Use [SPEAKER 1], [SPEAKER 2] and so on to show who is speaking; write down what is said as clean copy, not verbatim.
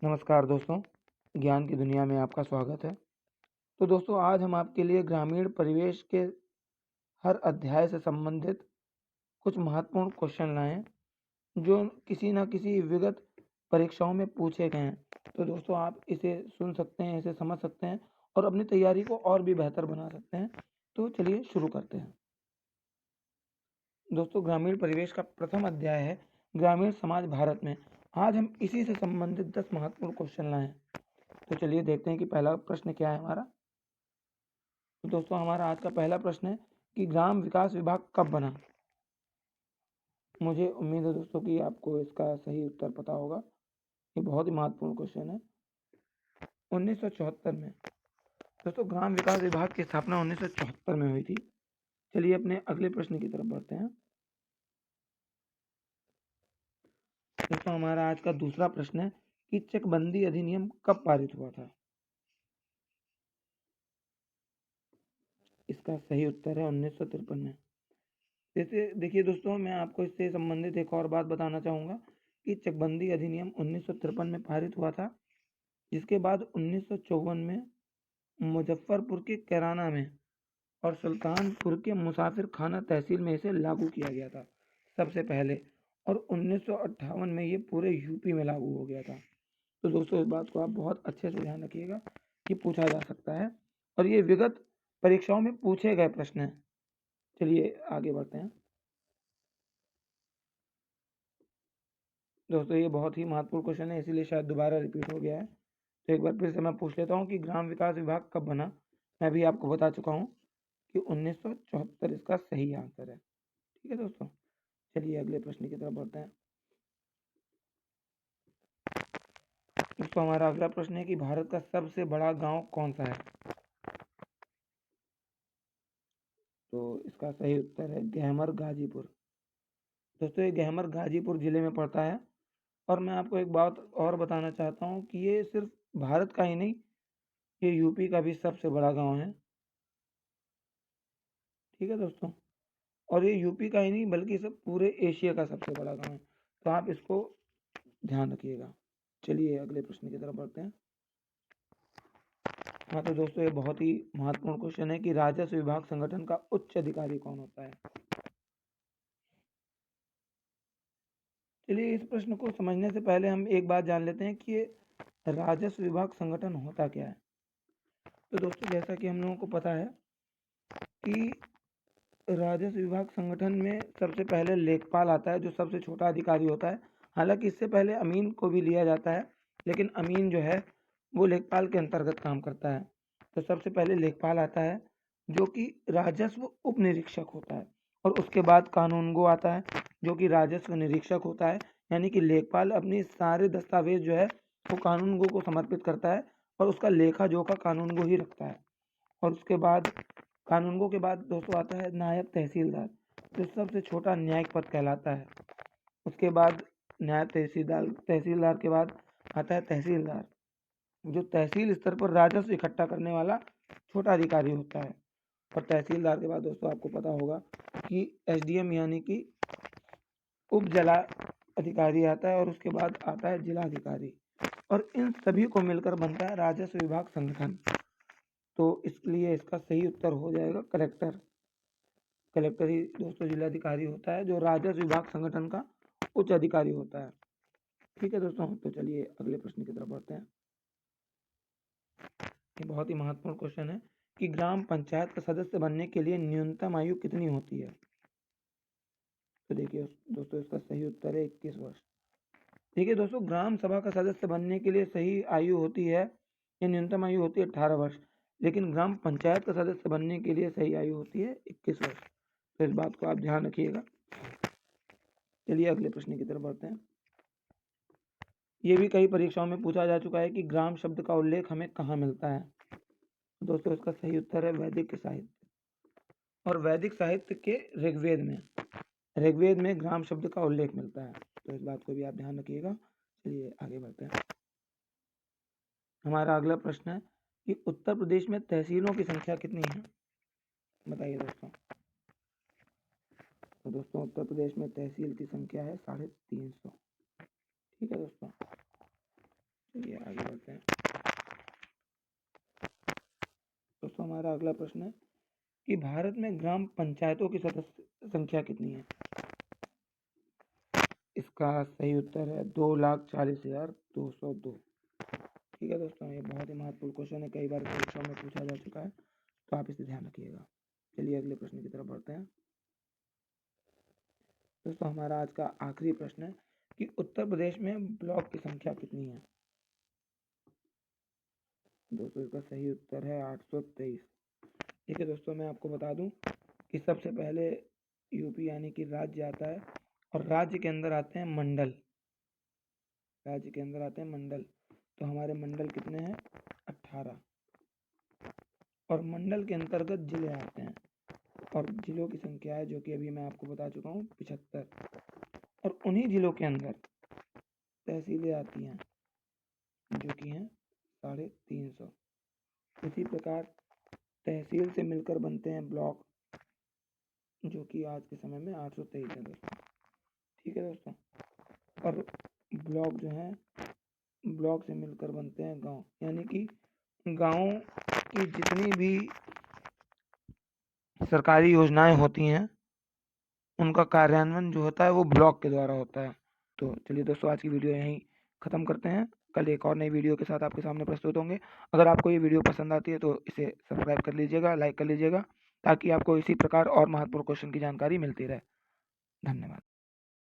[SPEAKER 1] नमस्कार दोस्तों, ज्ञान की दुनिया में आपका स्वागत है। तो दोस्तों आज हम आपके लिए ग्रामीण परिवेश के हर अध्याय से संबंधित कुछ महत्वपूर्ण क्वेश्चन लाए हैं, जो किसी न किसी विगत परीक्षाओं में पूछे गए हैं। तो दोस्तों आप इसे सुन सकते हैं, इसे समझ सकते हैं और अपनी तैयारी को और भी बेहतर बना सकते हैं। तो चलिए शुरू करते हैं। दोस्तों ग्रामीण परिवेश का प्रथम अध्याय है ग्रामीण समाज भारत में। आज हम इसी से संबंधित 10 महत्वपूर्ण क्वेश्चन लाए हैं। तो चलिए देखते हैं कि पहला प्रश्न क्या है हमारा। तो दोस्तों हमारा आज का पहला प्रश्न है कि ग्राम विकास विभाग कब बना। मुझे उम्मीद है दोस्तों कि आपको इसका सही उत्तर पता होगा। ये बहुत ही महत्वपूर्ण क्वेश्चन है। 1974 में। दोस्तों ग्राम विकास विभाग की स्थापना 1974 में हुई थी। चलिए अपने अगले प्रश्न की तरफ बढ़ते हैं। दोस्तों हमारा आज का दूसरा प्रश्न है कि चकबंदी अधिनियम कब पारित हुआ था। इसका सही उत्तर है 1953 में। जैसे देखिए दोस्तों, मैं आपको इससे संबंधित एक और बात बताना चाहूँगा कि चकबंदी अधिनियम 1953 में पारित हुआ था, जिसके बाद 1954 में मुजफ्फरपुर के कैराना में और सुल्तानपुर के मुसाफिर खाना तहसील में इसे लागू किया गया था सबसे पहले, और 1958 में ये पूरे यूपी में लागू हो गया था। तो दोस्तों इस बात को आप बहुत अच्छे से ध्यान रखिएगा कि पूछा जा सकता है और ये विगत परीक्षाओं में पूछे गए प्रश्न हैं। चलिए आगे बढ़ते हैं। दोस्तों ये बहुत ही महत्वपूर्ण क्वेश्चन है, इसीलिए शायद दोबारा रिपीट हो गया है। तो एक बार फिर से मैं पूछ लेता हूँ कि ग्राम विकास विभाग कब बना। मैं भी आपको बता चुका हूँ कि 1974 इसका सही आंसर है। ठीक है दोस्तों, चलिए अगले प्रश्न की तरफ बढ़ते हैं। दोस्तों हमारा अगला प्रश्न है कि भारत का सबसे बड़ा गांव कौन सा है। तो इसका सही उत्तर है गहमर गाजीपुर। दोस्तों ये गहमर गाजीपुर जिले में पड़ता है। और मैं आपको एक बात और बताना चाहता हूँ कि ये सिर्फ भारत का ही नहीं, ये यूपी का भी सबसे बड़ा गांव है। ठीक है दोस्तों, और ये यूपी का ही नहीं बल्कि सब पूरे एशिया का सबसे बड़ा गांव है। तो आप इसको ध्यान रखिएगा। चलिए अगले प्रश्न की तरफ बढ़ते हैं। हाँ तो दोस्तों ये बहुत ही महत्वपूर्ण क्वेश्चन है कि राजस्व विभाग संगठन का उच्च अधिकारी कौन होता है। चलिए इस प्रश्न को समझने से पहले हम एक बात जान लेते हैं कि ये राजस्व विभाग संगठन होता क्या है। तो दोस्तों जैसा कि हम लोगों को पता है कि राजस्व विभाग संगठन में सबसे पहले लेखपाल आता है, जो सबसे छोटा अधिकारी होता है। हालांकि इससे पहले अमीन को भी लिया जाता है, लेकिन अमीन जो है वो लेखपाल के अंतर्गत काम करता है। तो सबसे पहले लेखपाल आता है, जो कि राजस्व उप निरीक्षक होता है। और उसके बाद कानूनगो आता है, जो कि राजस्व निरीक्षक होता है। यानी कि लेखपाल अपनी सारे दस्तावेज जो है वो कानूनगो को समर्पित करता है और उसका लेखा जोखा कानूनगो ही रखता है। और उसके बाद कानूनगो के बाद दोस्तों आता है नायब तहसीलदार, जो सबसे छोटा न्यायिक पद कहलाता है। उसके बाद नायब तहसीलदार के बाद आता है तहसीलदार, जो तहसील स्तर पर राजस्व इकट्ठा करने वाला छोटा अधिकारी होता है। और तहसीलदार के बाद दोस्तों आपको पता होगा कि एसडीएम यानी कि उप जिला अधिकारी आता है, और उसके बाद आता है जिला अधिकारी। और इन सभी को मिलकर बनता है राजस्व विभाग संगठन। तो इसलिए इसका सही उत्तर हो जाएगा कलेक्टर। कलेक्टर ही दोस्तों जिलाधिकारी होता है, जो राजस्व विभाग संगठन का उच्च अधिकारी होता है। ठीक है दोस्तों, तो चलिए अगले प्रश्न की तरफ बढ़ते हैं। ये बहुत ही महत्वपूर्ण क्वेश्चन है कि ग्राम पंचायत का सदस्य बनने के लिए न्यूनतम आयु कितनी होती है। तो देखिए दोस्तों इसका सही उत्तर है 21 वर्ष। देखिए दोस्तों, ग्राम सभा का सदस्य बनने के लिए सही आयु होती है, या न्यूनतम आयु होती है 18 वर्ष, लेकिन ग्राम पंचायत का सदस्य बनने के लिए सही आयु होती है 21 वर्ष। तो इस बात को आप ध्यान रखिएगा। चलिए अगले प्रश्न की तरफ बढ़ते हैं। ये भी कई परीक्षाओं में पूछा जा चुका है कि ग्राम शब्द का उल्लेख हमें कहाँ मिलता है। दोस्तों इसका सही उत्तर है वैदिक साहित्य, और वैदिक साहित्य के ऋग्वेद में ग्राम शब्द का उल्लेख मिलता है। तो इस बात को भी आप ध्यान रखिएगा। चलिए आगे बढ़ते हैं। हमारा अगला प्रश्न है कि उत्तर प्रदेश में तहसीलों की संख्या कितनी है। बताइए दोस्तों। तो दोस्तों उत्तर प्रदेश में तहसील की संख्या है 350। ठीक है दोस्तों, चलिए हमारा अगला प्रश्न है कि भारत में ग्राम पंचायतों की सदस्य संख्या कितनी है? इसका सही उत्तर है 2,40,202। ठीक है दोस्तों, ये बहुत ही महत्वपूर्ण क्वेश्चन है, कई बार परीक्षाओं में पूछा जा चुका है, तो आप इसे ध्यान रखिएगा। चलिए अगले प्रश्न की तरफ बढ़ते हैं। दोस्तों हमारा आज का आखिरी प्रश्न है कि उत्तर प्रदेश में ब्लॉक की संख्या कितनी है? दोस्तों इसका सही उत्तर है 823। ठीक है दोस्तों, मैं आपको बता दूं कि सबसे पहले यूपी यानी कि राज्य आता है, और राज्य के अंदर आते हैं मंडल। राज्य के अंदर आते हैं मंडल, तो हमारे मंडल कितने हैं? 18। और मंडल के अंतर्गत जिले आते हैं, और जिलों की संख्या है जो कि अभी मैं आपको बता चुका हूँ 75। और उन्हीं जिलों के अंदर तहसीलें आती हैं जो कि हैं 350। इसी प्रकार तहसील से मिलकर बनते हैं ब्लॉक, जो कि आज के समय में 823 है दोस्तों। ठीक है दोस्तों, और ब्लॉक जो है, ब्लॉक से मिलकर बनते हैं गांव, यानी कि गाँव की जितनी भी सरकारी योजनाएं होती हैं उनका कार्यान्वयन जो होता है वो ब्लॉक के द्वारा होता है। तो चलिए दोस्तों, आज की वीडियो यहीं ख़त्म करते हैं। कल एक और नई वीडियो के साथ आपके सामने प्रस्तुत होंगे। अगर आपको ये वीडियो पसंद आती है तो इसे सब्सक्राइब कर लीजिएगा, लाइक कर लीजिएगा, ताकि आपको इसी प्रकार और महत्वपूर्ण क्वेश्चन की जानकारी मिलती रहे। धन्यवाद।